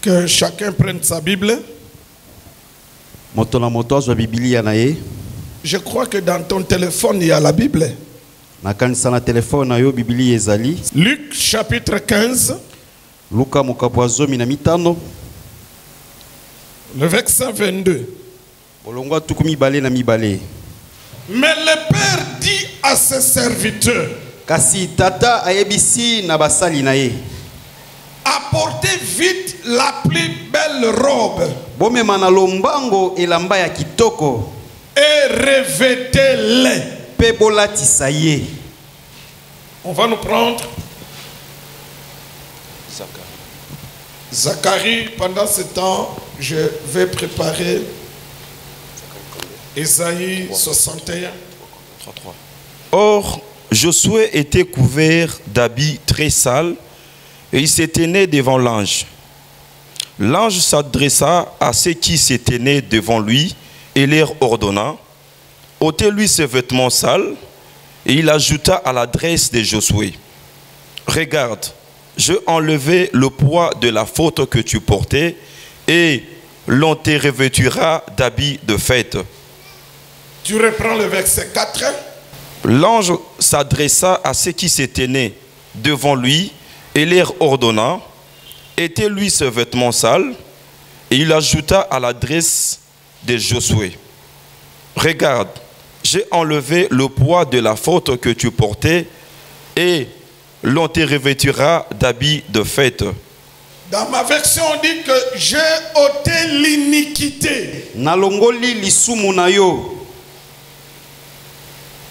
Que chacun prenne sa Bible. Je crois que dans ton téléphone, il y a la Bible. Luc chapitre 15. Le verset 22. Mais le Père dit à ses serviteurs, apportez vite la plus belle robe et revêtez-les. On va nous prendre Zacharie. Pendant ce temps, je vais préparer Ésaïe 61. Or, Josué était couvert d'habits très sales et il se tenait devant l'ange. L'ange s'adressa à ceux qui se tenaient devant lui et leur ordonna: ôtez-lui ses vêtements sales. Et il ajouta à l'adresse de Josué: regarde, je enlevé le poids de la faute que tu portais et l'on te revêtira d'habits de fête. Tu reprends le verset 4. L'ange s'adressa à ceux qui se tenaient devant lui et leur ordonna: ôtez-lui ses vêtements sales. Et il ajouta à l'adresse de Josué: regarde, j'ai enlevé le poids de la faute que tu portais et l'on te revêtira d'habits de fête. Dans ma version, on dit que j'ai ôté l'iniquité.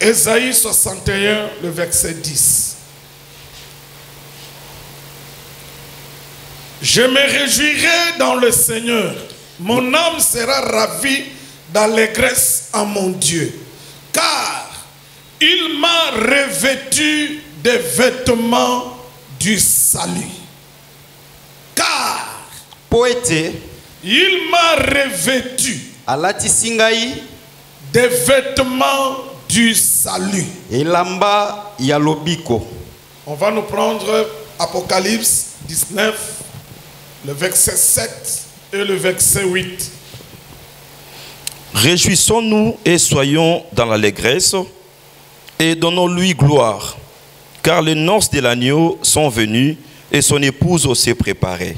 Ésaïe 61, le verset 10. Je me réjouirai dans le Seigneur. Mon âme sera ravie d'allégresse en mon Dieu. Car il m'a revêtu des vêtements du salut. Car il m'a revêtu des vêtements du salut. On va nous prendre Apocalypse 19, le verset 7 et le verset 8. Réjouissons-nous et soyons dans l'allégresse et donnons-lui gloire, car les noces de l'agneau sont venues et son épouse s'est préparée.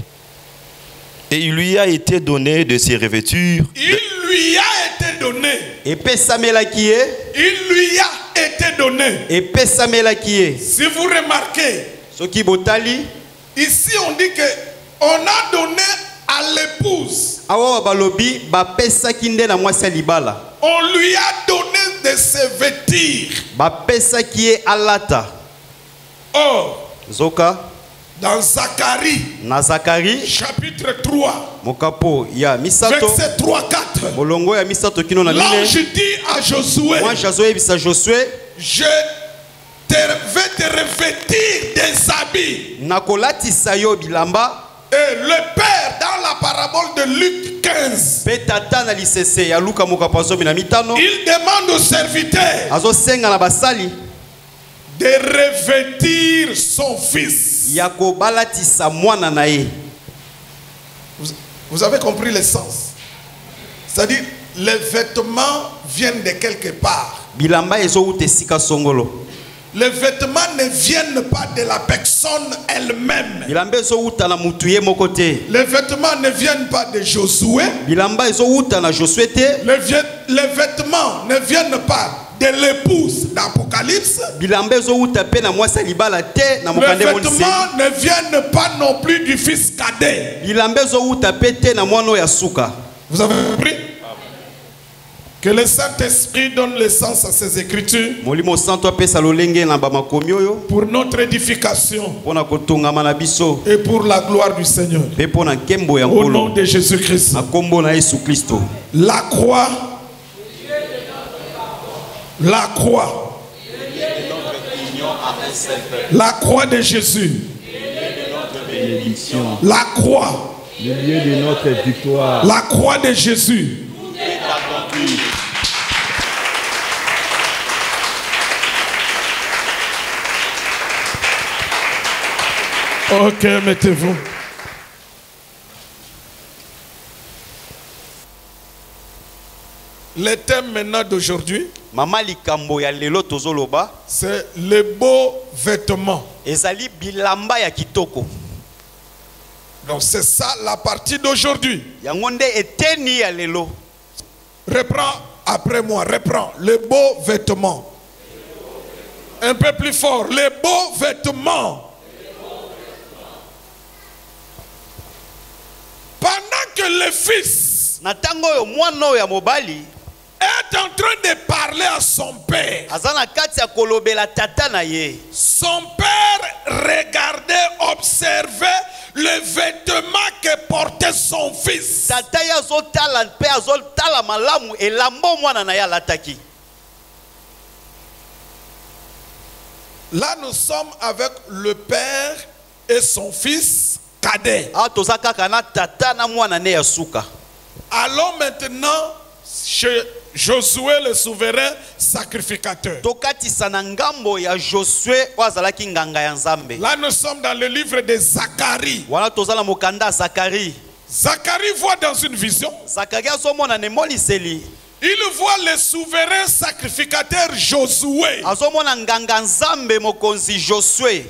Et il lui a été donné de se revêtir. Il lui a été donné. Il lui a été donné. Si vous remarquez, ici on dit que on a donné à l'épouse. On lui a donné de se vêtir. Or, dans Zacharie, chapitre 3, verset 3-4, l'ange dit à Josué: je vais te revêtir des habits. Et le Père, dans la parabole de Luc 15, il demande aux serviteurs de revêtir son fils. Vous avez compris le sens? C'est-à-dire, les vêtements viennent de quelque part. Les vêtements ne viennent pas de la personne elle-même. Les vêtements ne viennent pas de Josué. Les vêtements ne viennent pas de l'épouse d'Apocalypse. Les vêtements ne viennent pas non plus du fils cadet. Vous avez compris? Que le Saint-Esprit donne le sens à ces écritures pour notre édification et pour la gloire du Seigneur. Au nom de Jésus-Christ. La croix. La croix. La croix de Jésus. La croix. Le lieu de notre victoire. La croix de Jésus. Ok, mettez-vous. Le thème maintenant d'aujourd'hui, Mama likambo ya lelo tozoloba, c'est les beaux vêtements. ezali bilamba ya kitoko. Donc c'est ça la partie d'aujourd'hui. Yango nde eteni ya lelo. Reprends après moi, reprends. Les beaux vêtements. Un peu plus fort. Les beaux vêtements. Pendant que le fils Na tango yo mwana oyo ya mobali est en train de parler à son père, azana kati ya kolobela tata na ye. son père regardait, observait le vêtement que portait son fils. Tata ya azotala mpe azotala malamu elambo mwana na ye alataki. Là, nous sommes avec le père et son fils cadet. Awa toza kaka na tata na mwana ne ya suka. Allons maintenant chez Josué le souverain sacrificateur. Tokatisa na ngambo ya Josué oyo azalaki nganga ya Nzambe. Là, nous sommes dans le livre de Zacharie. Wana toza na mokanda ya Zacharie. Zacharie voit dans une vision. Zacharie azomona na emoniseli. Il voit le souverain sacrificateur Josué. Azomona nganga Nzambe mokonzi Josué.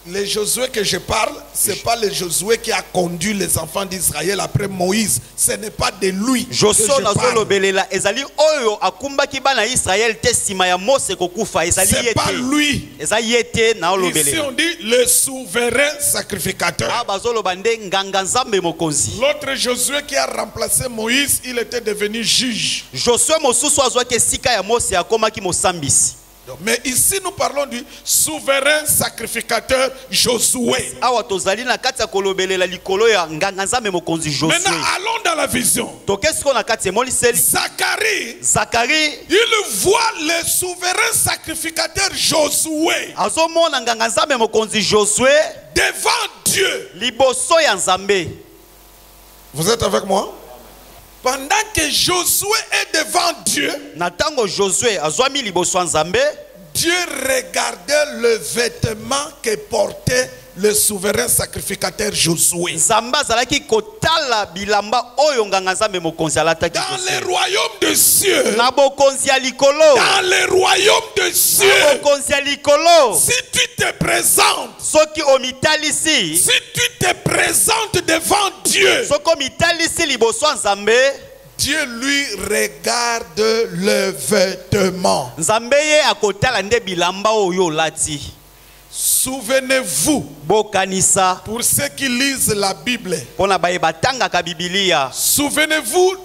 Le Josué que je parle, ce n'est pas le Josué qui a conduit les enfants d'Israël après Moïse. Ce n'est pas de lui que Josué je parle. nazolobelela ezali oyo akumbaki bana Israël te sima ya Mose kokufa ezali C'est pas yete. lui. Ezali yete na Ici olobelela. on dit le souverain sacrificateur. Ah bazoloba nde nganga Nzambe mokonzi. L'autre Josué qui a remplacé Moïse, il était devenu juge. Josué mosusu azwaki esika ya Mose akomaki mosambisi. Mais ici nous parlons du souverain sacrificateur Josué. Awa tozali na kati ya kolobelela likolo ya nganga Nzambe mokonzi Josué. Maintenant allons dans la vision. Tokesiko na kati ya emoniseli. Zacharie il voit le souverain sacrificateur Josué azomona nganga Nzambe mokonzi Josué devant Dieu. liboso ya Nzambe. Vous êtes avec moi? Pendant que Josué est devant Dieu, Na tango Josué azwami liboso ya Nzambe, Dieu regardait le vêtement que portait le souverain sacrificateur Josué. Nzambe azalaki kotala bilamba oyo nganga Nzambe mokonzi alataki Dans Josué. les royaumes de cieux, Na bokonzi ya likolo, dans les royaumes de cieux, na bokonzi ya likolo, si tu te présentes, soki omitalisi, si tu te présentes devant Dieu, soki omitalisi liboso ya Nzambe, Dieu lui regarde le vêtement. Nzambe ye akotala nde bilamba oyo olati. Souvenez-vous, Bokanisa pour ceux qui lisent la Bible, pona baye batangaka Bibilia. souvenez-vous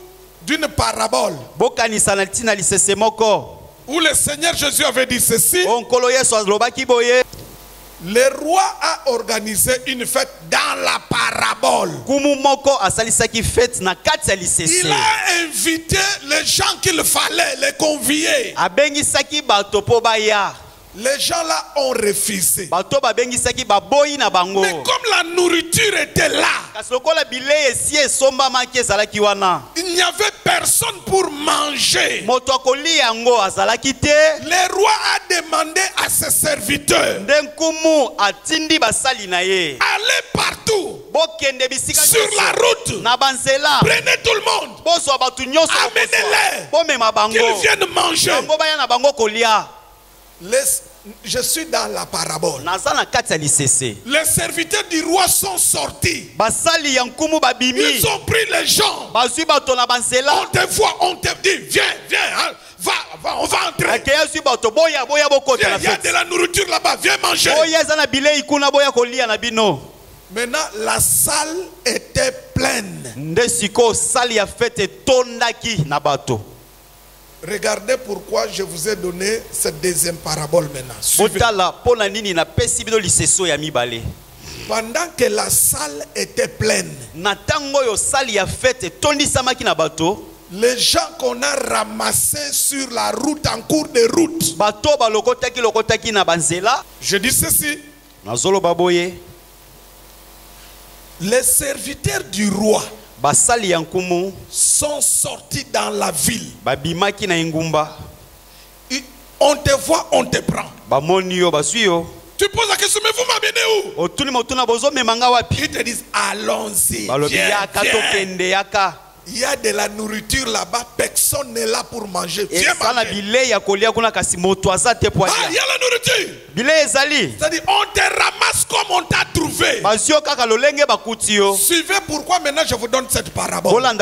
d'une parabole Bokanisa na tina lisese moko. où le Seigneur Jésus avait dit ceci. Onkolo Yesu alobaki boye. Le roi a organisé une fête dans la parabole. Kumu moko asalisaki fête na kati ya Il lisese. a invité les gens qu'il fallait, les convier. Abengisaki bato po baya. Les gens là ont refusé. Bato babengisaki baboyi na bango. Mais comme la nourriture était là, Kasi lokola bilei esi esombamaki ezalaki wana. il n'y avait personne pour manger. Moto akoli yango azalaki te. Le roi a demandé à ses serviteurs, Nde nkumu atindi basali na ye. allez partout Bokende bisika sur la route, na banzela. prenez tout le monde, Bozwa bato nyonso amenez-les, bomema bango. qu'ils viennent manger. Bango baya na bango kolia. Je suis dans la parabole. Naza na kati ya lisese. Les serviteurs du roi sont sortis. Basali ya nkumu babimi. Ils ont pris les gens. Bazwi bato na banzela. On te voit, on te dit, viens, viens, hein, va, on va entrer. Akeya zwi bato boya bokota na Il y a fête. de la nourriture là-bas, viens manger. Boya eza na bilei kuna boya kolia na bino. Maintenant, la salle était pleine. Nde siko sali ya fête etondaki na bato. Regardez pourquoi je vous ai donné cette deuxième parabole maintenant. Suivez. Botala pona nini na pesi bino liseso ya mibale. Pendant que la salle était pleine, Na tango yo sali ya fête etondisamaki na bato. les gens qu'on a ramassés sur la route, en cours de route. Bato lokotaki na banzela. Je dis ceci. Nazolo baboye. Les serviteurs du roi Basali ya nkumu sont sortis dans la ville. babimaki na ingumba. On te voit, on te prend. Bamoni yo bazwi yo. Tu poses la question, mais vous m'amenez où? Otuni motuna bozo memanga wapi? Ils te disent, allons-y. Balobi Viens, yaka viens. tokende yaka. il y a de la nourriture là-bas, personne n'est là pour manger. Viens manger. Ah, il y a la nourriture. C'est-à-dire, on te ramasse comme on t'a trouvé. Suivez pourquoi maintenant je vous donne cette parabole. La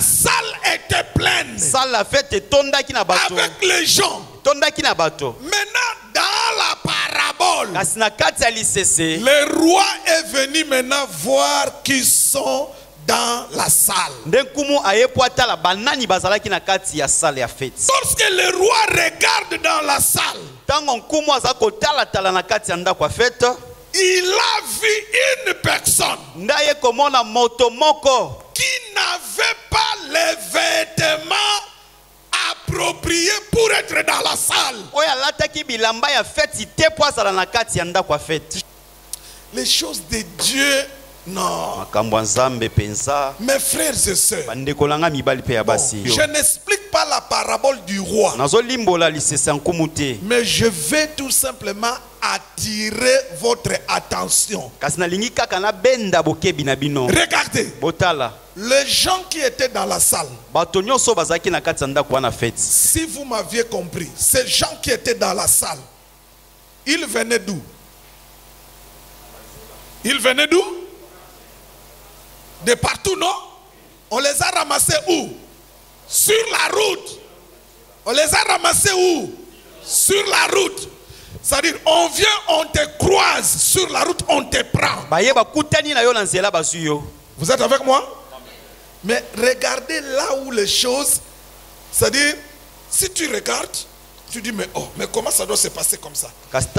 salle était pleine avec les gens. Maintenant, dans la parabole, le roi est venu maintenant voir qui sont dans la salle. Lorsque le roi regarde dans la salle, il a vu une personne qui n'avait pas les vêtements appropriés pour être dans la salle. Les choses de Dieu, non. Mes frères et sœurs, bon, je n'explique pas la parabole du roi, mais je vais tout simplement attirer votre attention. Regardez, les gens qui étaient dans la salle, si vous m'aviez compris, ces gens qui étaient dans la salle, ils venaient d'où? Ils venaient d'où? De partout, non? On les a ramassés où? Sur la route. On les a ramassés où? Sur la route. C'est-à-dire, on vient, on te croise sur la route, on te prend. Vous êtes avec moi? Mais regardez là où les choses, c'est-à-dire, si tu regardes, tu dis, mais comment ça doit se passer comme ça? Regardez.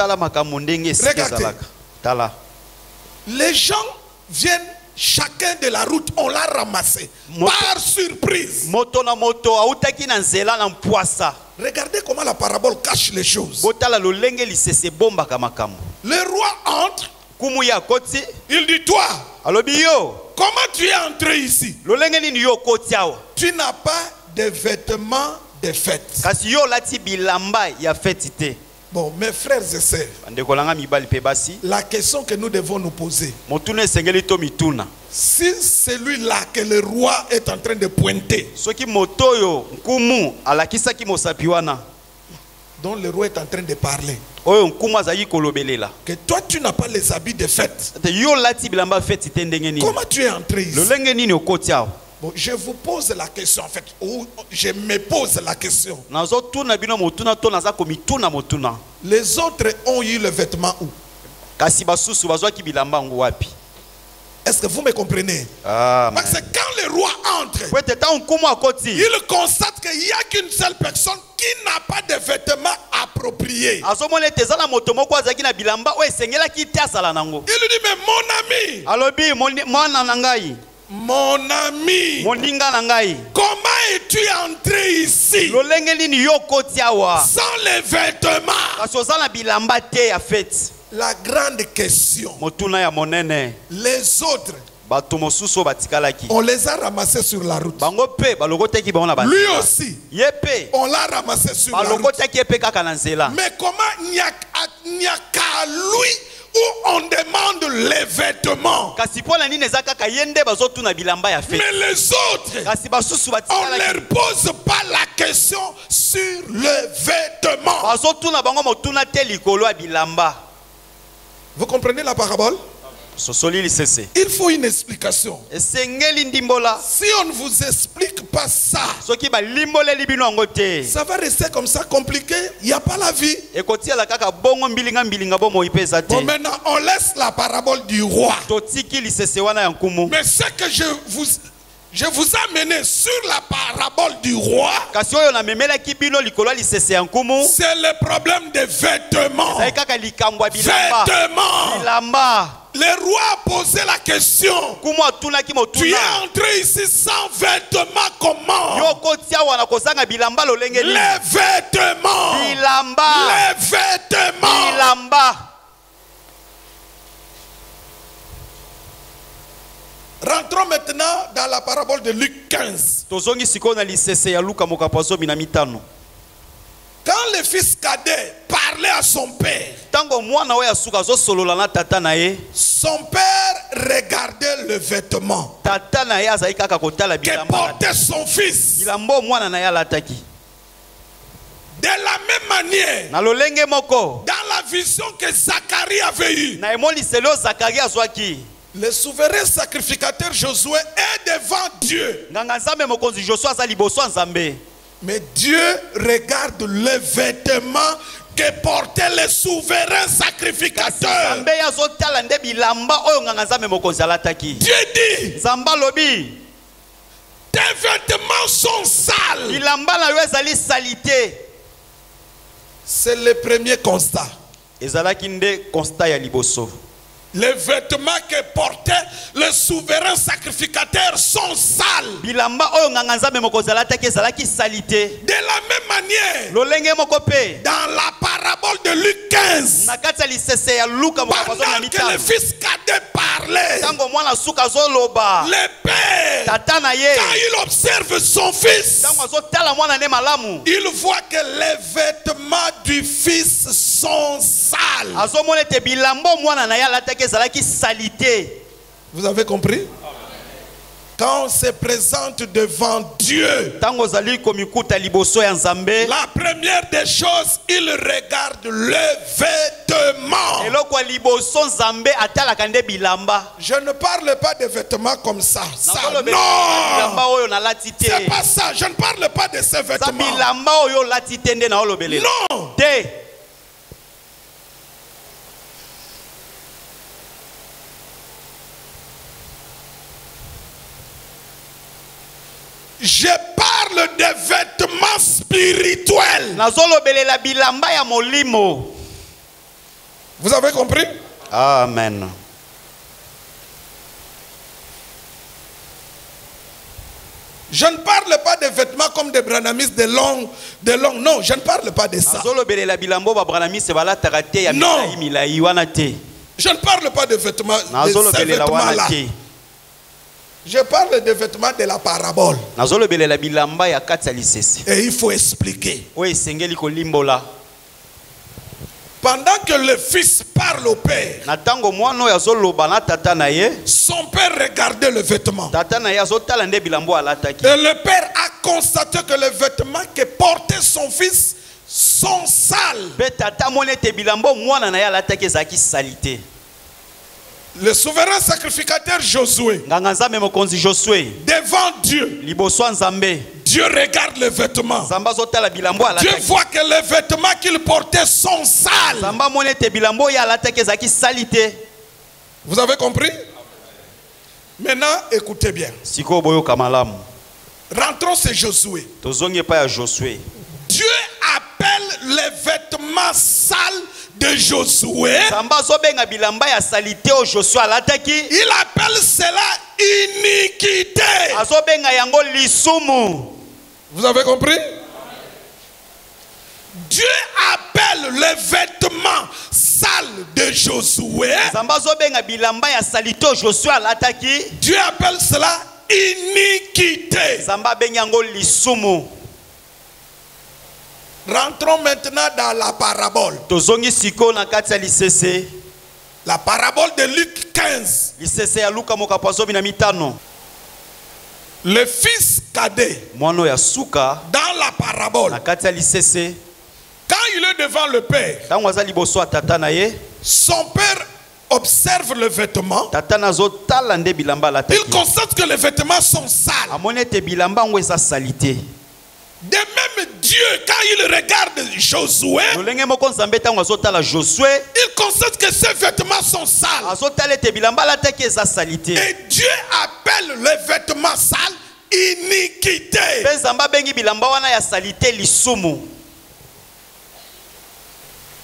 Les gens viennent, chacun de la route, on l'a ramassé. Par surprise. Regardez comment la parabole cache les choses. Le roi entre. Il dit, toi, comment tu es entré ici? Tu n'as pas de vêtements de fête. Bon, mes frères et sœurs, la question que nous devons nous poser, si celui-là que le roi est en train de pointer, dont le roi est en train de parler, que toi tu n'as pas les habits de fête, comment tu es entré ici? Bon, je vous pose la question, en fait, ou je me pose la question. Les autres ont eu le vêtement où? Est-ce que vous me comprenez? Parce que quand le roi entre, il constate qu'il n'y a qu'une seule personne qui n'a pas de vêtements appropriés. Il lui dit, mais mon ami, mon ami, comment es-tu entré ici sans les vêtements? La grande question, les autres, on les a ramassés sur la route. Lui aussi, on l'a ramassé sur la route. Mais comment il n'y a qu'à lui où on demande les vêtements? Mais les autres, on ne leur pose pas la question sur le vêtement. Vous comprenez la parabole? Il faut une explication. Si on ne vous explique pas ça, ça va rester comme ça compliqué. Il n'y a pas la vie. Bon, maintenant, on laisse la parabole du roi. Mais ce que je vous ai amené sur la parabole du roi, c'est le problème des vêtements. Le roi a posé la question. Tu es entré ici sans vêtements, comment? Les vêtements. Les vêtements. Rentrons maintenant dans la parabole de Luc 15. Quand le fils cadet parlait à son père, son père regardait le vêtement que portait son fils. De la même manière, dans la vision que Zacharie avait eue, le souverain sacrificateur Josué est devant Dieu. Mais Dieu regarde le vêtement que portait le souverain sacrificateur. Dieu dit, tes vêtements sont sales. C'est le premier constat. Les vêtements que portait le souverain sacrificateur sont sales. De la même manière, dans la parabole de Luc 15, pendant que le fils cadet parlait, le père, quand il observe son fils, il voit que les vêtements du fils sont sales. Vous avez compris? Quand on se présente devant Dieu, la première des choses, il regarde le vêtement. Je ne parle pas de vêtements comme ça. Non, c'est pas ça. Je ne parle pas de ces vêtements. Non. Je parle des vêtements spirituels. Vous avez compris? Amen. Je ne parle pas de vêtements comme des branamistes de longue. Non, je ne parle pas de ça. Non. Je ne parle pas de vêtements, de ces vêtements-là. Je parle des vêtements de la parabole. Et il faut expliquer. Pendant que le fils parle au père, son père regardait le vêtement. Et le père a constaté que les vêtements que portait son fils sont sales. Le souverain sacrificateur Josué, devant Dieu, Dieu regarde les vêtements. Dieu voit que les vêtements qu'il portait sont sales. Vous avez compris? Maintenant, écoutez bien. Rentrons sur Josué. Dieu appelle les vêtements sales de Josué. Il appelle cela iniquité. Vous avez compris? Dieu appelle les vêtements sales de Josué. Dieu appelle cela iniquité. Rentrons maintenant dans la parabole. La parabole de Luc 15. Le fils cadet, dans la parabole, quand il est devant le père, son père observe le vêtement. Il constate que les vêtements sont sales. De même Dieu, quand il regarde Josué, il constate que ses vêtements sont sales. Et Dieu appelle les vêtements sales iniquité.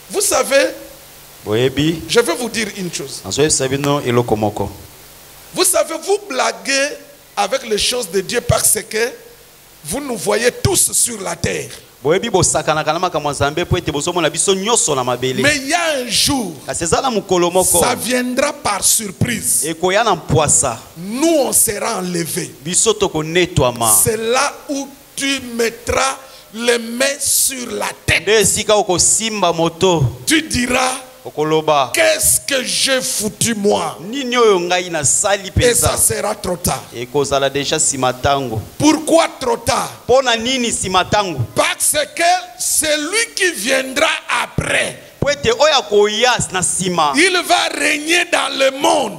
Vous savez, je vais vous dire une chose. Vous savez, vous blaguez avec les choses de Dieu parce que vous nous voyez tous sur la terre. Mais il y a un jour, ça viendra par surprise. Nous, on sera enlevés. C'est là où tu mettras les mains sur la tête. Tu diras, Qu'est-ce que j'ai foutu moi? Et ça sera trop tard. Pourquoi trop tard? Parce que celui qui viendra après, il va régner dans le monde.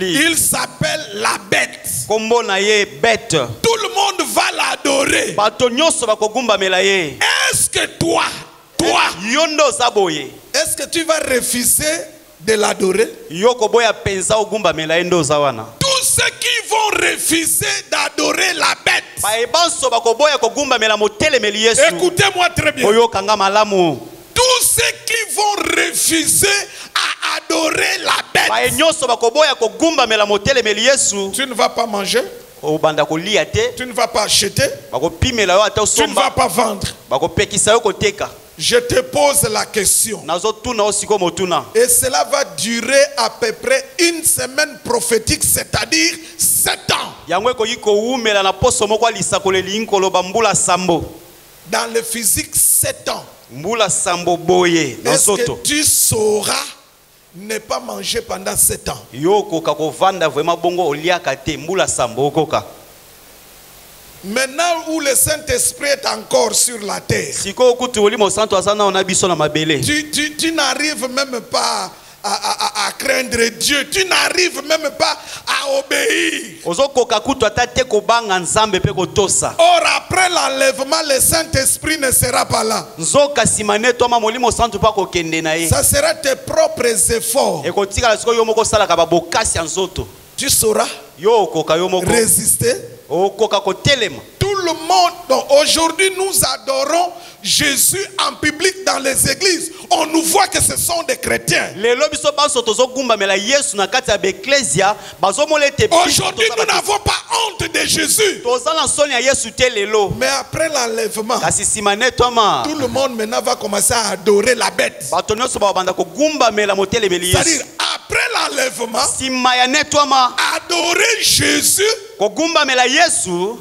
Il s'appelle la bête. Tout le monde va l'adorer. Est-ce que toi, est-ce que tu vas refuser de l'adorer? Tous ceux qui vont refuser d'adorer la bête, écoutez-moi très bien. Tous ceux qui vont refuser à adorer la bête, tu ne vas pas manger, tu ne vas pas acheter, tu ne vas pas vendre. Je te pose la question. Et cela va durer à peu près une semaine prophétique, c'est-à-dire 7 ans. Dans le physique, 7 ans. Est-ce que tu sauras ne pas manger pendant 7 ans? Maintenant où le Saint-Esprit est encore sur la terre, tu n'arrives même pas à craindre Dieu. Tu n'arrives même pas à obéir. Or après l'enlèvement, le Saint-Esprit ne sera pas là. Ça sera tes propres efforts. Tu sauras résister. Tout le monde, aujourd'hui nous adorons Jésus en public dans les églises. On nous voit que ce sont des chrétiens. Aujourd'hui nous n'avons pas honte de Jésus. Mais après l'enlèvement, tout le monde maintenant va commencer à adorer la bête. C'est-à-dire après l'enlèvement, adorer Jésus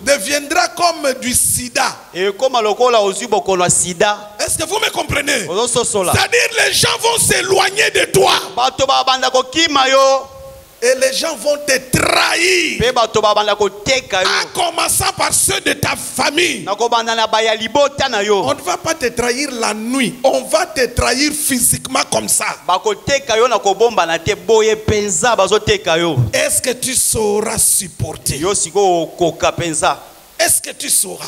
deviendra comme du sida. Est-ce que vous me comprenez? C'est-à-dire les gens vont s'éloigner de toi. Et les gens vont te trahir. En commençant par ceux de ta famille. On ne va pas te trahir la nuit. On va te trahir physiquement comme ça. Est-ce que tu sauras supporter? Est-ce que tu sauras?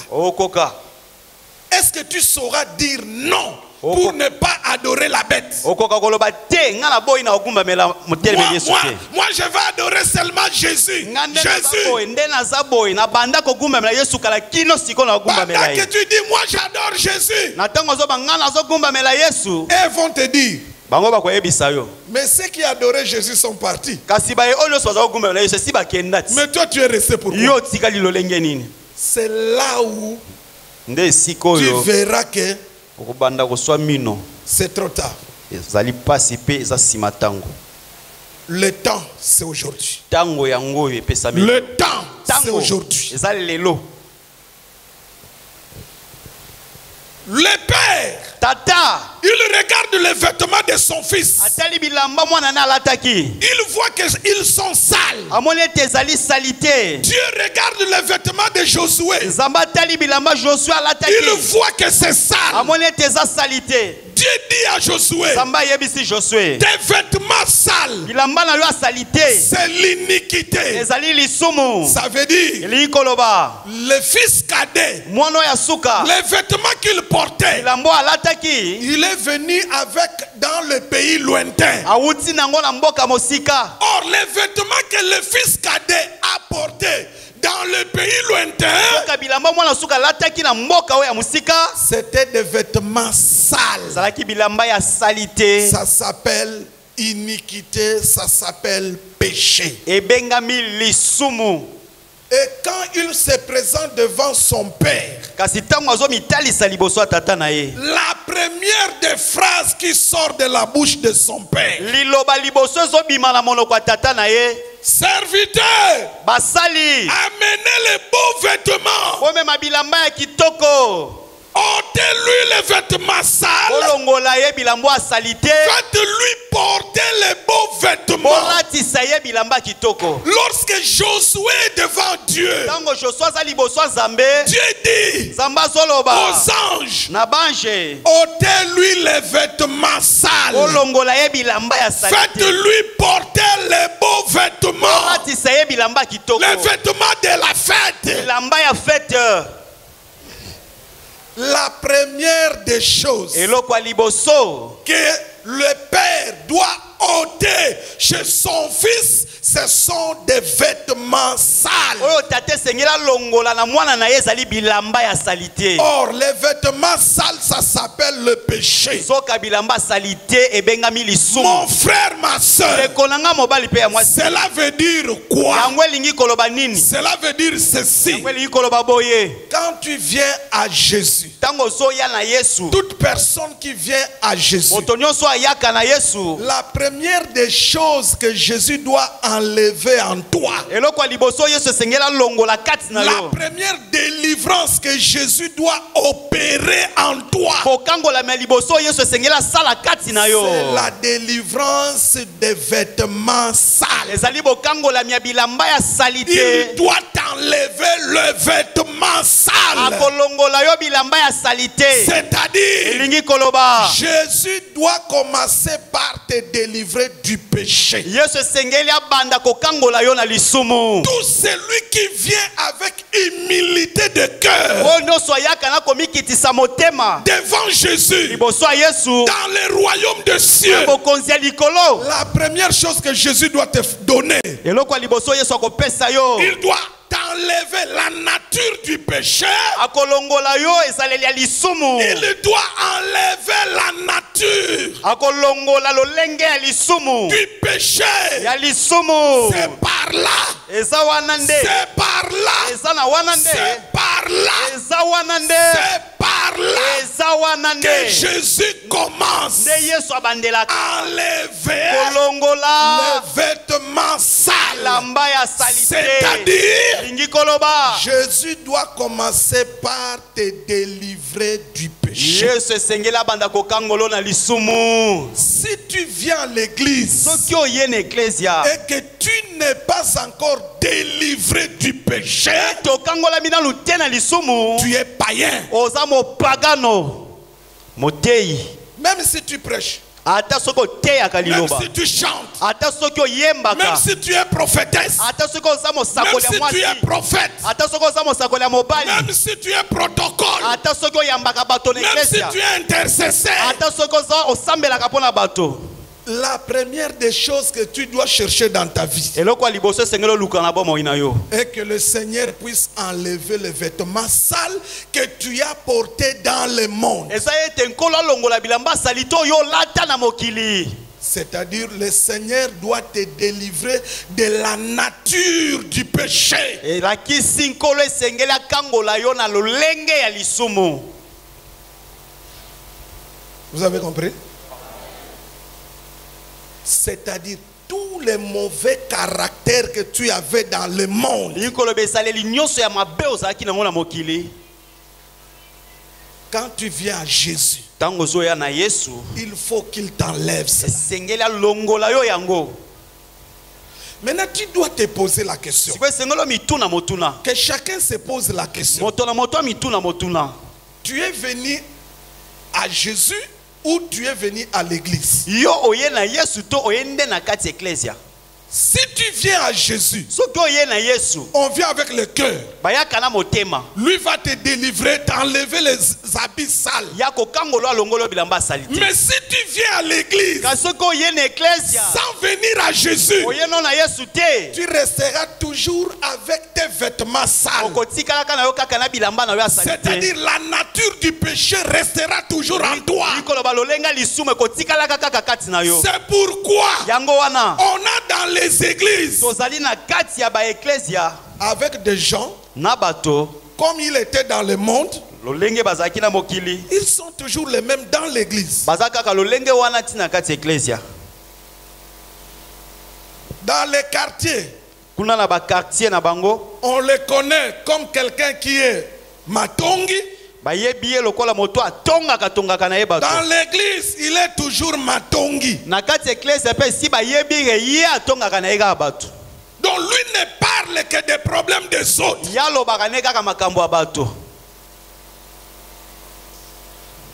Est-ce que tu sauras dire non pour ne pas adorer la bête? Moi, je vais adorer seulement Jésus. Jésus. Pendant que tu dis moi j'adore Jésus, et vont te dire mais ceux qui adoraient Jésus sont partis. Mais toi tu es resté pour quoi? C'est là où tu verras que c'est trop tard. Le temps, c'est aujourd'hui. Le temps, c'est aujourd'hui. Le père, il regarde les vêtements de son fils. Il voit qu'ils sont sales. Dieu regarde les vêtements de Josué. Il voit que c'est sale. Dieu dit à Josué, tes vêtements sales, c'est l'iniquité. Ça veut dire, le fils cadet, les vêtements qu'il portait, il est venu avec dans le pays lointain. Or, les vêtements que le fils cadet a portés dans le pays lointain, c'était des vêtements sales. Ça s'appelle iniquité, ça s'appelle péché. Et quand il se présente devant son père, la première des phrases qui sort de la bouche de son père, serviteur, amenez les beaux vêtements. ôtez-lui les vêtements sales. Faites-lui porter les beaux vêtements. Lorsque Josué est devant Dieu, Dieu dit aux anges, ôtez-lui les vêtements sales. Faites-lui porter les beaux vêtements. Les vêtements de la fête. La première des choses que le père doit ôter chez son fils, ce sont des vêtements sales. Or, les vêtements sales, ça s'appelle le péché. Mon frère, ma soeur, cela veut dire quoi? Cela veut dire ceci. Quand tu viens à Jésus, toute personne qui vient à Jésus, la première des choses que Jésus doit enlever en toi, la première délivrance que Jésus doit opérer en toi, c'est la délivrance des vêtements sales. Il doit t'enlever le vêtement sale. C'est-à-dire, Jésus doit commencer par te délivrer du péché. Tout celui qui vient avec humilité de cœur devant Jésus dans le royaume des cieux, la première chose que Jésus doit te donner, il doit t'enlever la nature du péché. Il doit enlever la nature du péché. C'est par là. C'est par là. C'est par là. C'est par là que Jésus commence à enlever les vêtements sales. C'est-à-dire, Jésus doit commencer par te délivrer du péché. Si tu viens à l'église et que tu n'es pas encore délivré du péché, tu es païen. Même si tu prêches, même si tu chantes, même si tu es prophétesse, même si tu es prophète, même si tu es protocole, même si tu es intercesseur, la première des choses que tu dois chercher dans ta vie est que le Seigneur puisse enlever les vêtements sales que tu as portés dans le monde. C'est-à-dire, le Seigneur doit te délivrer de la nature du péché. Vous avez compris? C'est-à-dire tous les mauvais caractères que tu avais dans le monde. Quand tu viens à Jésus, il faut qu'il t'enlève cela. Maintenant, tu dois te poser la question. Que chacun se pose la question. Tu es venu à Jésus ou tu es venu à l'église? Si tu viens à Jésus, on vient avec le cœur. Lui va te délivrer, t'enlever les habits sales. Mais si tu viens à l'église sans venir à Jésus, tu resteras toujours avec tes vêtements sales. C'est-à-dire la nature du péché restera toujours en toi. C'est pourquoi on a dans les églises avec des gens comme il était dans le monde, ils sont toujours les mêmes dans l'église. Dans les quartiers, on les connaît comme quelqu'un qui est matongi. Dans l'église, il est toujours matongi. Donc lui ne parle que des problèmes des autres.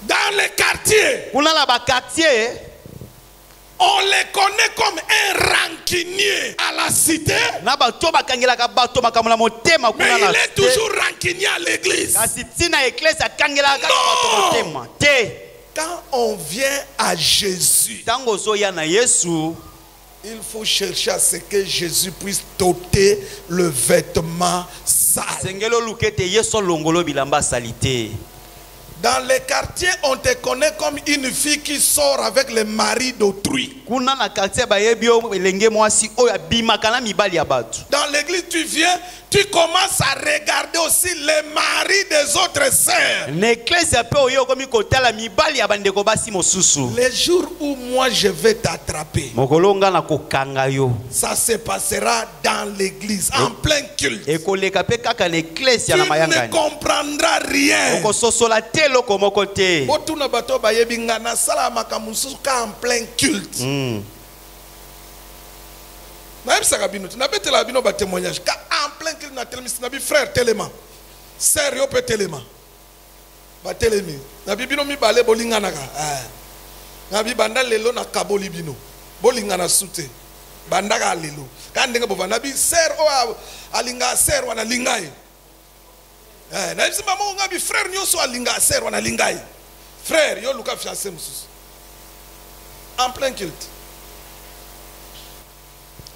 Dans les quartiers, on les connaît comme un rancunier à la cité. Mais il est toujours rancunier à l'église. Non. Quand on vient à Jésus, il faut chercher à ce que Jésus puisse t'ôter le vêtement sale. Dans les quartiers, on te connaît comme une fille qui sort avec le mari d'autrui. Dans l'église, tu viens, tu commences à regarder aussi les maris des autres sœurs. Les jours où moi je vais t'attraper, ça se passera dans l'église, en plein culte. Tu ne comprendras rien. En plein culte. En plein culte, frère Téléma, sœur Yope Téléma, Batelemi, Nabibino mi bale bolinganaka, Nabi banda lelo na kaboli bino, bolingana sute, bandaka lelo, kandenge bova nabi sœur o alinga sœur wana lingai. Nabi simba mo ngabi frère nyoso alinga sœur wana lingai. Frère yo luka fiancé mususu. En plein culte.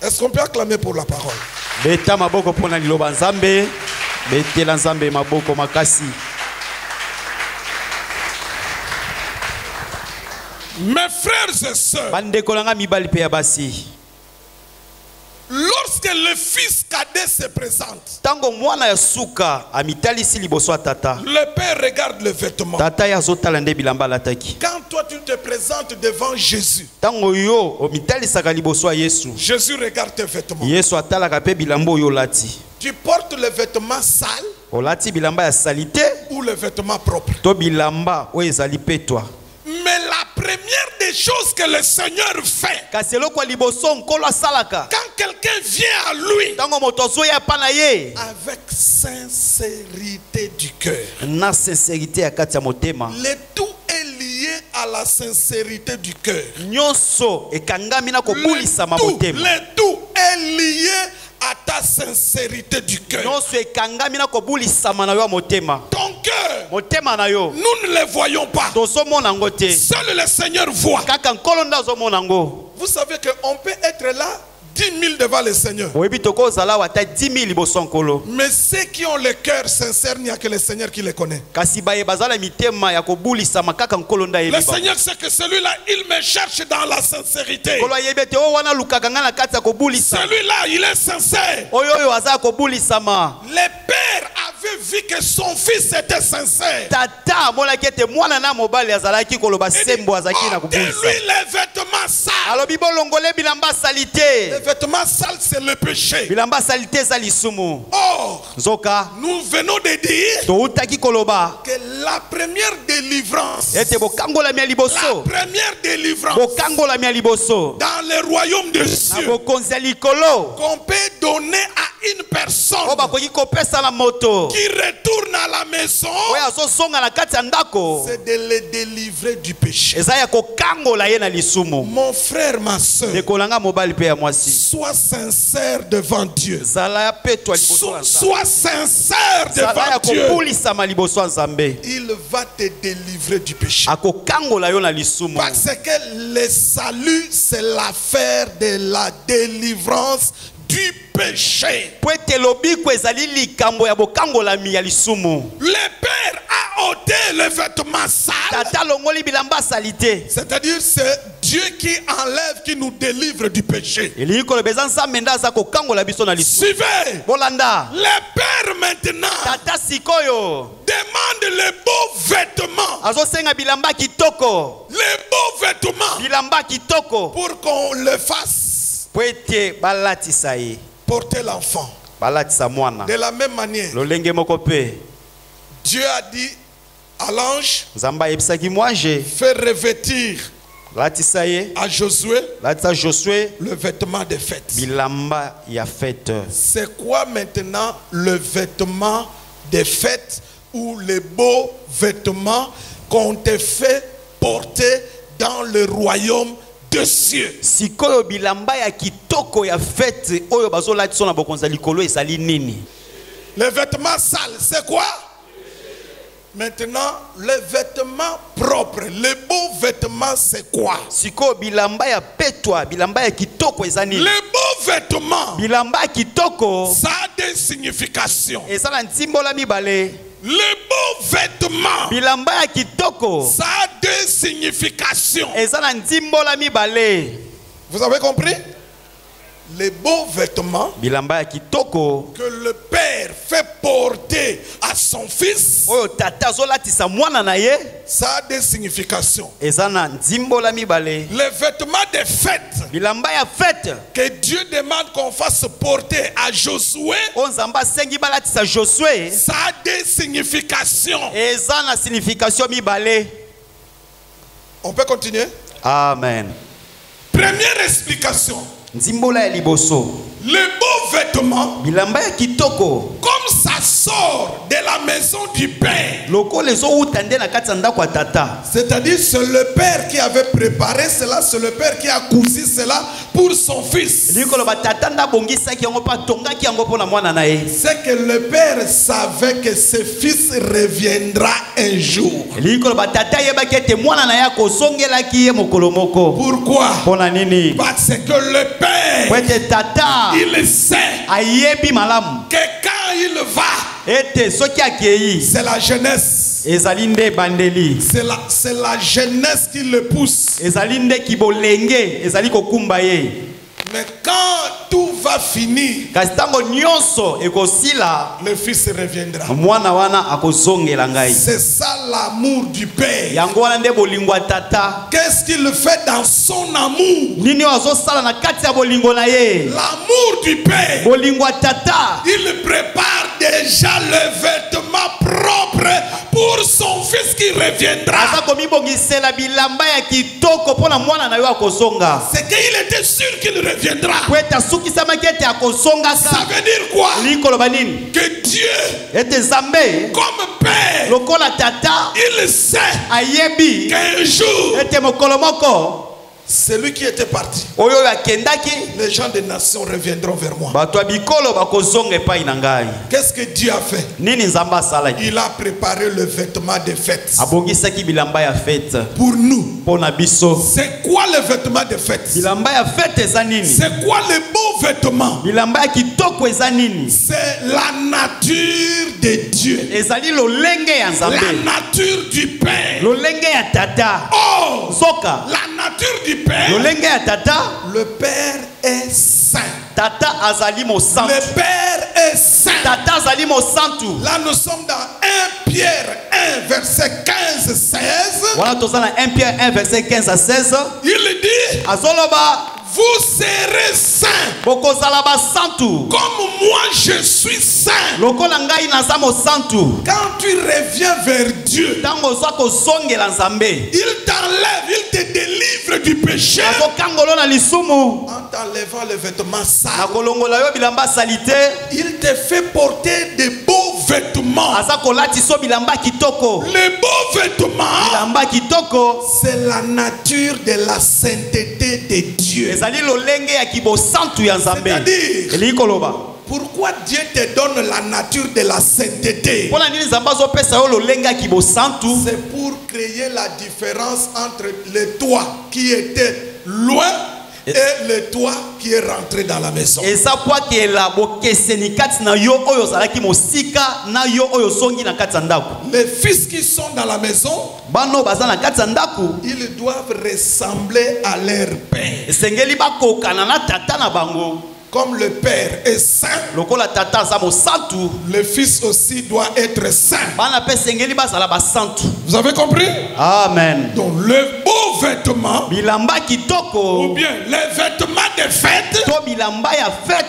Est-ce qu'on peut acclamer pour la parole? Beta maboko pona liloba nzambe, betela nzambe maboko makasi. Mes frères et sœurs, lorsque le fils cadet se présente, le père regarde le vêtement. Quand toi tu te présentes devant Jésus, Jésus regarde tes vêtements. Tu portes le vêtement sale ou le vêtement propre. Mais la première des choses que le Seigneur fait, quand quelqu'un vient à lui avec sincérité du cœur, le tout est lié à la sincérité du cœur. Le tout est lié à ta sincérité du cœur. Ton cœur, nous ne le voyons pas. Seul le Seigneur voit. Vous savez qu'on peut être là 10 000 devant le Seigneur. Mais ceux qui ont le cœur sincère, il n'y a que le Seigneur qui les connaît. Le Seigneur sait que celui-là, il me cherche dans la sincérité. Celui-là, il est sincère. Le père avait vu que son fils était sincère. Il dit, ôtez-lui les vêtements sales. Les vêtements sales, c'est le péché. Or, nous venons de dire que la première délivrance, dans le royaume de Dieu, qu'on peut donner à une personne qui retourne à la maison, c'est de le délivrer du péché. Mon frère, ma soeur, sois sincère devant Dieu. Sois sincère devant Dieu. Il va te délivrer du péché. Parce que le salut, c'est l'affaire de la délivrance du péché. Le père a ôté le vêtement sale. C'est-à-dire c'est Dieu qui enlève, qui nous délivre du péché. Suivez. Le père maintenant demande les beaux vêtements. Les beaux vêtements pour qu'on le fasse. Porter l'enfant. De la même manière, Dieu a dit à l'ange, fait revêtir à Josué le vêtement de fête. C'est quoi maintenant le vêtement de fête ou les beaux vêtements qu'on te fait porter dans le royaume de cieux? Les vêtements sales, c'est quoi? Maintenant, les vêtements propres, les beaux vêtements, c'est quoi? Les beaux vêtements, ça a des significations. Les beaux vêtements, ça a des significations. Vous avez compris? Les beaux vêtements que le père fait porter à son fils, ça a des significations. Les vêtements de fête que Dieu demande qu'on fasse porter à Josué, ça a des significations. On peut continuer? Amen. Première explication. Les beaux vêtements, comme ça sort de la maison du père, c'est-à-dire c'est le père qui avait préparé cela, c'est le père qui a cousu cela pour son fils. C'est que le père savait que ce fils reviendra un jour. Pourquoi? Parce que le père, il sait que quand il va, c'est la jeunesse. C'est la jeunesse qui le pousse. Mais quand tout va finir, le fils reviendra. C'est ça l'amour du père. Qu'est-ce qu'il fait dans son amour? L'amour du père, il prépare déjà le vêtement propre pour son fils qui reviendra. C'est qu'il était sûr qu'il reviendra. Ça veut dire quoi? Que Dieu, comme père, il sait qu'un jour, celui qui était parti, les gens des nations reviendront vers moi. Qu'est-ce que Dieu a fait? Il a préparé le vêtement de fête pour nous. C'est quoi le vêtement de fête? C'est quoi le beau vêtement? C'est la nature de Dieu, la nature du Père. Oh, la nature du Père, le Père est saint. Le Père est saint. Là nous sommes dans 1 Pierre 1 verset 15-16. Il dit, vous serez saints comme moi je suis saint. Quand tu reviens vers Dieu, il t'enlève, il te délivre du péché en t'enlèvant les vêtements sales. Il te fait porter de beaux vêtements. Les beaux vêtements, c'est la nature de la sainteté de Dieu. C'est-à-dire, pourquoi Dieu te donne la nature de la sainteté? C'est pour créer la différence entre le toi qui était loin et le toi qui est rentré dans la maison. Les fils qui sont dans la maison, ils doivent ressembler à leur père. Comme le père est saint, le fils aussi doit être saint. Vous avez compris? Amen. Donc le beau vêtement, ou bien les vêtements de fête,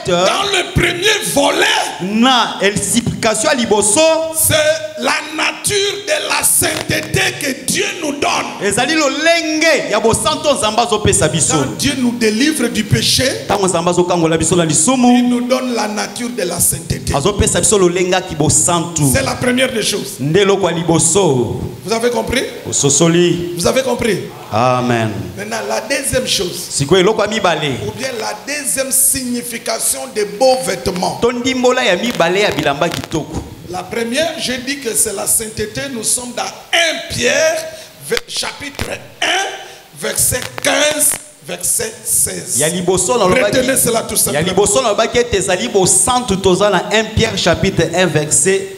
dans le premier volet, na elsiplication ya liboso, c'est la nature de la sainteté que Dieu nous donne. ezali lolenge ya bosanto nzamba azopesa biso. Quand Dieu nous délivre du péché, tango nzamba azokangola biso na lisumu, il nous donne la nature de la sainteté. azopesa biso lolenga ki bosantu. C'est la première des choses. Ndelo kwa liboso. Vous avez compris? Ososoli. Vous avez compris? Amen. Maintenant, la deuxième chose, Siko eloko mibale. ou bien la deuxième signification des beaux vêtements. Tondimbola ya mibale ya bilamba kitoko. La première, j'ai dit que c'est la sainteté. Nous sommes dans 1 Pierre, chapitre 1, verset 15, verset 16. Retenez cela tout simplement. Ya liboso na baki tezali bo santu toza na 1 Pierre chapitre 1 verset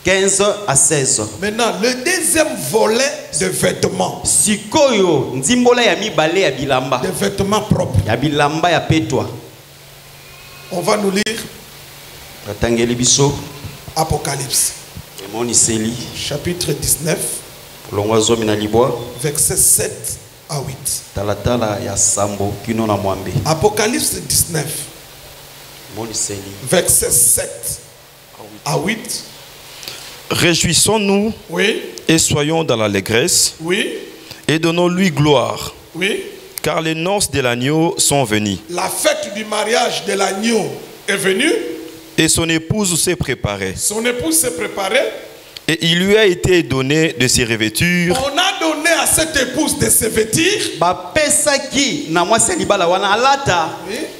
15 à 16. Maintenant, le deuxième volet de vêtements. Sikoyo nzimbola ya mibale ya bilamba. Des vêtements propres. Ya bilamba ya petwa. On va nous lire Katangeli biso Apocalypse. Emoniseli chapitre 19. Longwazo mina libwa. Verset 7 à 8. Talatala ya sambo kino na mwambe. Apocalypse 19. Emoniseli. Verset 7 à 8. Réjouissons-nous, oui, et soyons dans l'allégresse, oui, et donnons-lui gloire, oui, car les noces de l'agneau sont venues. La fête du mariage de l'agneau est venue. Et son épouse s'est préparée. Son épouse s'est préparée. Et il lui a été donné de se revêtir. On a donné à cette épouse de se vêtir.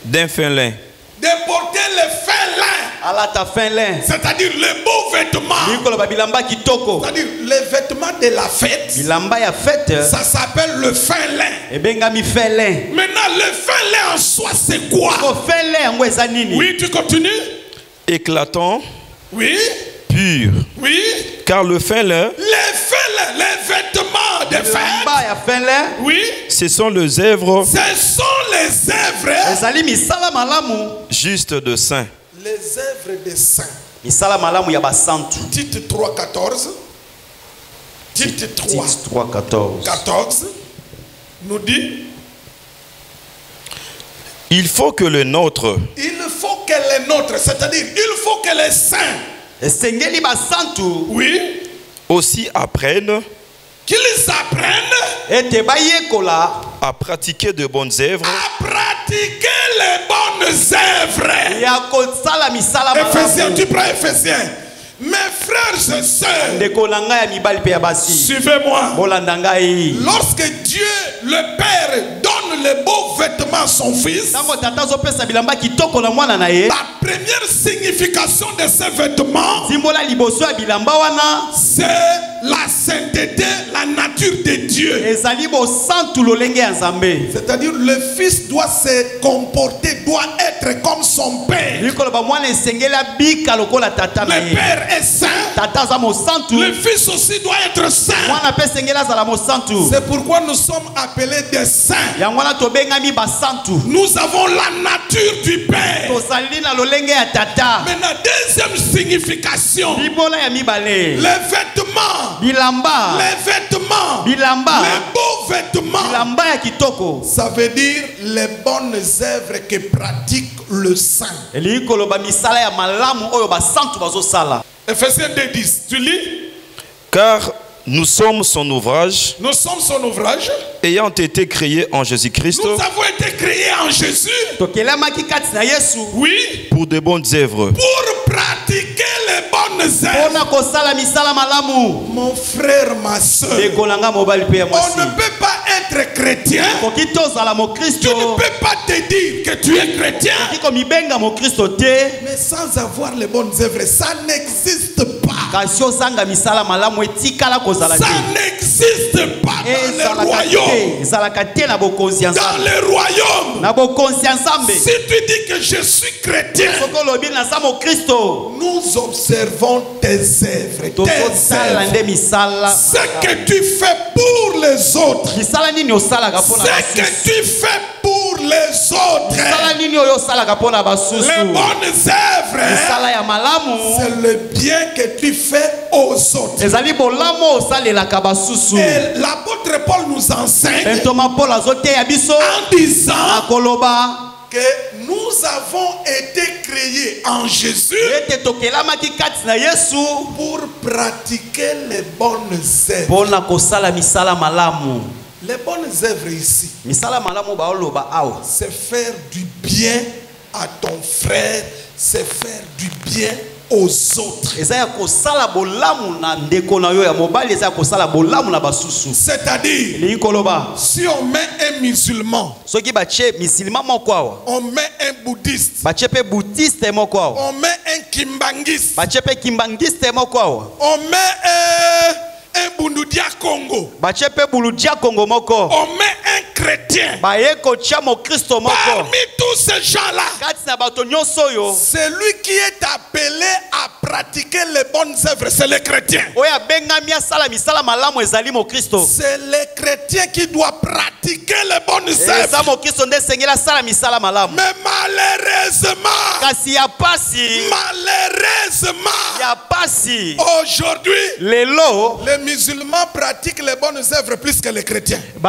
D'un fin lin. De porter le fin lin. C'est-à-dire les beaux vêtements. C'est-à-dire les vêtements de la fête. Ça s'appelle le fin lin. Maintenant, le fin lin en soi, c'est quoi? Oui, tu continues. Éclatant. Oui. Pur. Oui. Car le fin lin. Les vêtements de fête. Oui. Ce sont les œuvres. Ce sont les œuvres. Juste de saints. Les œuvres des saints. Tite 3, 14. Tite 3, 14 nous dit. Il faut que le nôtre. Il faut que les nôtres, c'est-à-dire il faut que les saints. Oui. Aussi apprennent. Qu'ils apprennent à pratiquer de bonnes œuvres. À pratiquer les bonnes œuvres. Éphésiens, tu prends Éphésiens. Mes frères et sœurs, suivez-moi. Lorsque Dieu, le Père, donne les beaux vêtements à son fils, la première signification de ces vêtements, c'est la sainteté, la nature de Dieu. C'est-à-dire le fils doit se comporter, doit être comme son père. Le père est saint. Le fils aussi doit être saint. C'est pourquoi nous sommes appelés des saints. Nous avons la nature du père. Maintenant, deuxième signification, les vêtements. Les vêtements. Les beaux vêtements. Ça veut dire les bonnes œuvres que pratique le saint. Ephésiens 2:10. Tu lis? Car nous sommes son ouvrage. Nous sommes son ouvrage. Ayant été créés en Jésus-Christ. Nous avons été créés en Jésus. Oui. Pour de bonnes œuvres. Pour pratiquer les bonnes œuvres. Mon frère, ma soeur. On ne peut pas être chrétien. Tu ne peux pas te dire que tu es chrétien. Mais sans avoir les bonnes œuvres, ça n'existe pas. Ça n'existe pas dans le royaume. Dans le royaume. Si tu dis que je suis chrétien, nous observons tes œuvres. Ce que tu fais pour les autres. Ce que tu fais pour les autres. Les bonnes œuvres, c'est le bien que tu fais aux autres. Et l'apôtre Paul nous enseigne en disant que nous avons été créés en Jésus pour pratiquer les bonnes œuvres. Les bonnes œuvres ici, c'est faire du bien à ton frère, c'est faire du bien aux autres. C'est-à-dire, si on met un musulman, on met un bouddhiste, on met un kimbangiste, on met un Bundudia Congo, on met un chrétien. Parmi tous ces gens-là, celui qui est appelé à pratiquer les bonnes œuvres, c'est le chrétien. C'est le chrétien qui doit pratiquer les bonnes œuvres. Mais malheureusement, aujourd'hui, les musulmans pratiquent les bonnes œuvres plus que les chrétiens. Les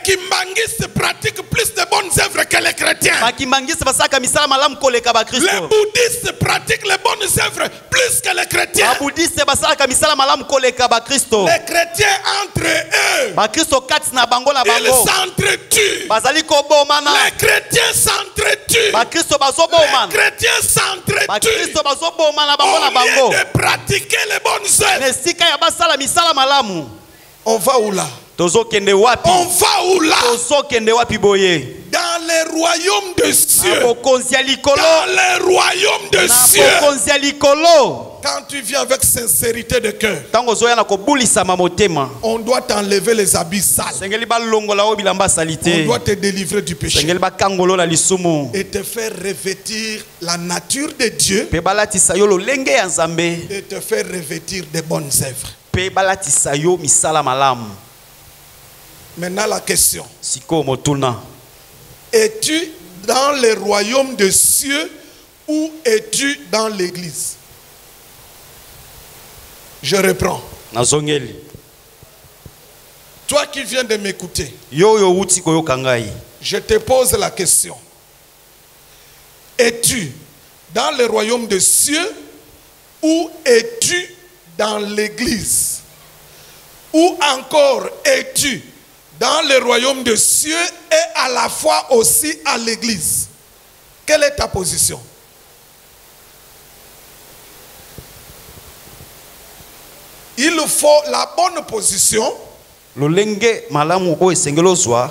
kimbangistes pratiquent plus de bonnes œuvres que les chrétiens. Les bouddhistes pratiquent les bonnes œuvres plus que les chrétiens. Les chrétiens entre eux, ils s'entretuent. Les chrétiens s'entretuent. Les chrétiens s'entretuent. Au lieu de pratiquer les bonnes œuvres, on va où là? On va où là? Dans les royaumes de cieux. Dans les royaumes de cieux. Quand tu viens avec sincérité de cœur, on doit t'enlever les habits sales. On doit te délivrer du péché et te faire revêtir la nature de Dieu et te faire revêtir des bonnes œuvres. Maintenant la question: es-tu dans les royaumes de cieux ou es-tu dans l'église? Je reprends. Toi qui viens de m'écouter, je te pose la question: es-tu dans le royaume des cieux ou es-tu dans l'église? Ou encore es-tu dans le royaume des cieux et à la fois aussi à l'église? Quelle est ta position? Il faut la bonne position.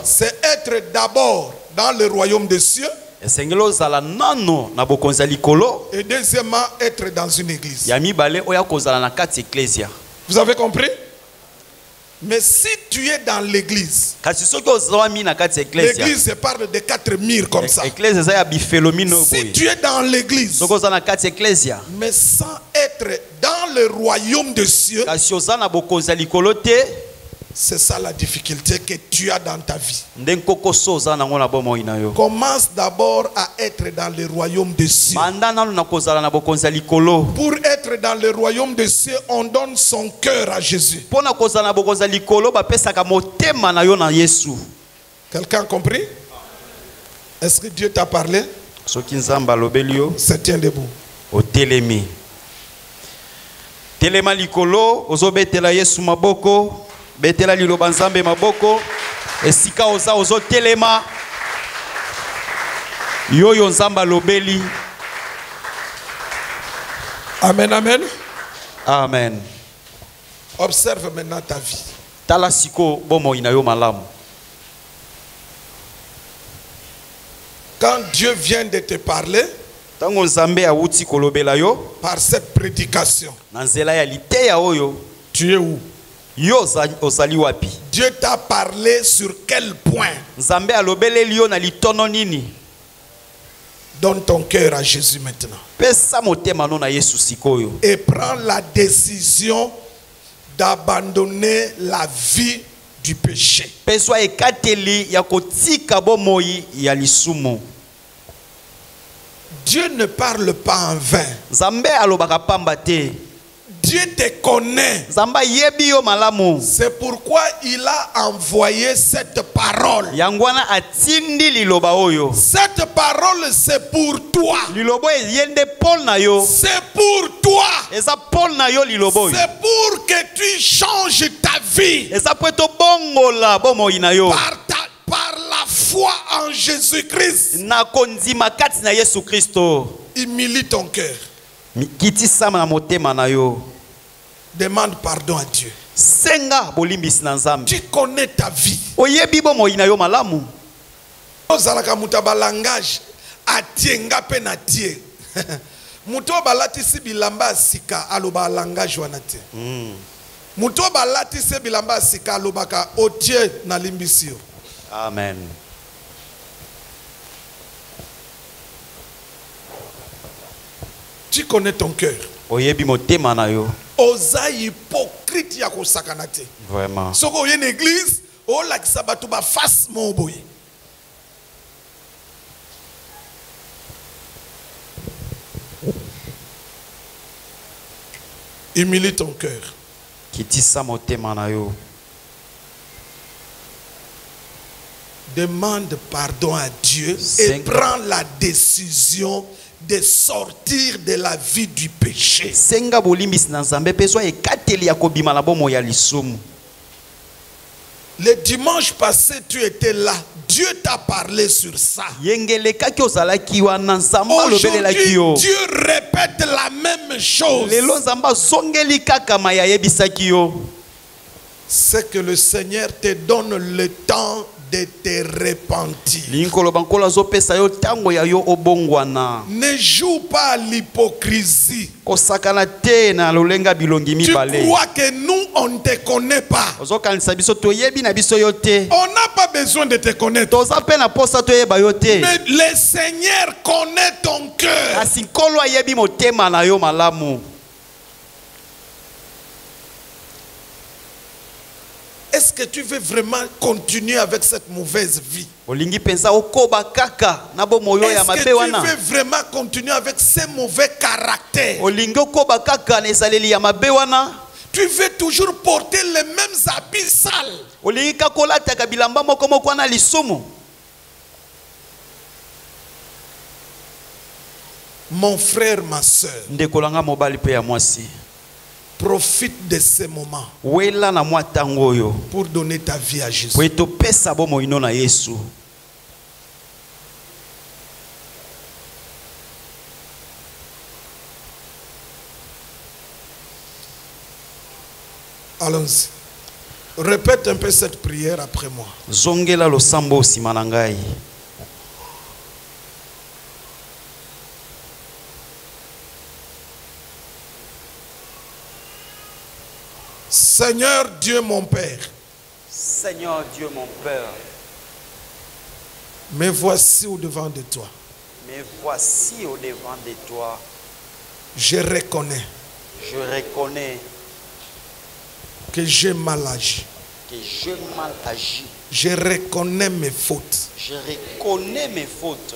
C'est être d'abord dans le royaume des cieux. Et deuxièmement, être dans une église. Vous avez compris? Mais si tu es dans l'église, l'église parle de 4 murs comme ça. Si tu es dans l'église, mais sans être dans le royaume des cieux, c'est ça la difficulté que tu as dans ta vie. Commence d'abord à être dans le royaume des cieux. Pour être dans le royaume des cieux, on donne son cœur à Jésus. Quelqu'un a compris? Est-ce que Dieu t'a parlé? Se tient debout. Telema likolo, ozobetela Yesu maboko. Betela liloba nzambe maboko, esika ozo telema yoyo nzamba lobeli. Amen, amen. Amen. Observe maintenant ta vie. Tala siko bomo inayo malamu. Quand Dieu vient de te parler par cette prédication, tu es où? Dieu t'a parlé sur quel point? Donne ton cœur à Jésus maintenant. Et prends la décision d'abandonner la vie du péché. Dieu ne parle pas en vain. Dieu te connaît. C'est pourquoi il a envoyé cette parole. Cette parole, c'est pour toi. C'est pour toi. C'est pour que tu changes ta vie. Par la foi en Jésus-Christ. Humilie ton cœur. Demande pardon à Dieu. Tu connais ta vie. Ozalaka mutaba langage atienga pe na tie. Muto balatisi bilamba sika aloba langage wanate. Muto balatisi bilamba sika alobaka otie na limbisio. Amen. Tu connais ton cœur. Oza hypocrite ya kosakanate. Vraiment. Soko une église, o la kisabatu ba face mon boy. Humilie ton cœur. Demande pardon à Dieu et prends la décision de sortir de la vie du péché. Le dimanche passé, tu étais là. Dieu t'a parlé sur ça. Aujourd'hui, Dieu répète la même chose. C'est que le Seigneur te donne le temps de te repentir. Ne joue pas à l'hypocrisie. Tu crois que nous, on ne te connaît pas. On n'a pas besoin de te connaître. Mais le Seigneur connaît ton cœur. Est-ce que tu veux vraiment continuer avec cette mauvaise vie? Est-ce que tu veux vraiment continuer avec ces mauvais caractères? Tu veux toujours porter les mêmes habits sales? Mon frère, ma soeur, profite de ces moments pour donner ta vie à Jésus. Allons-y. Répète un peu cette prière après moi. Seigneur Dieu mon Père. Seigneur Dieu mon Père. Me voici au devant de toi. Me voici au devant de toi. Je reconnais. Je reconnais. Que j'ai mal agi. Que j'ai mal agi. Je reconnais mes fautes. Je reconnais mes fautes.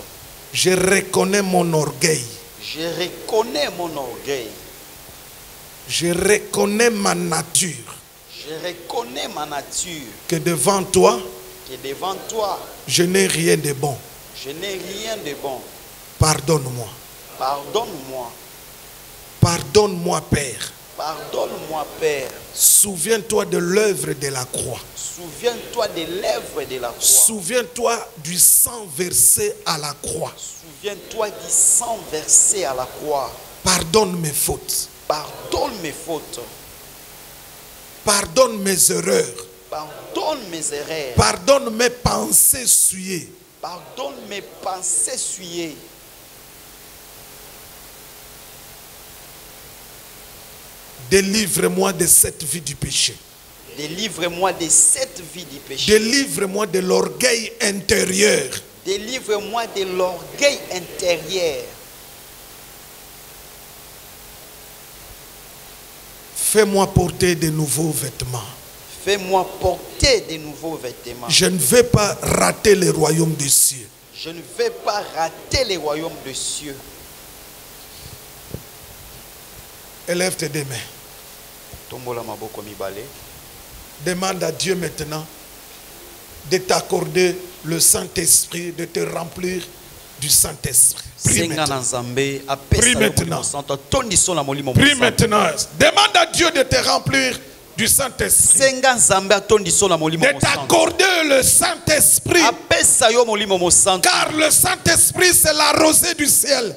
Je reconnais mon orgueil. Je reconnais mon orgueil. Je reconnais ma nature. Je reconnais ma nature. Que devant toi, je n'ai rien de bon. Je n'ai rien de bon. Pardonne-moi. Pardonne-moi. Pardonne-moi, Père. Pardonne-moi, Père. Souviens-toi de l'œuvre de la croix. Souviens-toi de l'œuvre de la croix. Souviens-toi du sang versé à la croix. Souviens-toi du sang versé à la croix. Pardonne mes fautes. Pardonne mes fautes. Pardonne mes erreurs. Pardonne mes erreurs. Pardonne mes pensées souillées. Pardonne mes pensées souillées. Délivre-moi de cette vie du péché. Délivre-moi de cette vie du péché. Délivre-moi de l'orgueil intérieur. Délivre-moi de l'orgueil intérieur. Fais-moi porter de nouveaux vêtements. Fais-moi porter de nouveaux vêtements. Je ne vais pas rater le royaume des cieux. Je ne vais pas rater le royaume des cieux. Élève tes deux mains. Demande à Dieu maintenant de t'accorder le Saint-Esprit, de te remplir du Saint-Esprit. Prie maintenant. Prie maintenant. Prie maintenant. Demande à Dieu de te remplir du Saint-Esprit. De t'accorder le Saint-Esprit. Car le Saint-Esprit c'est la rosée du ciel.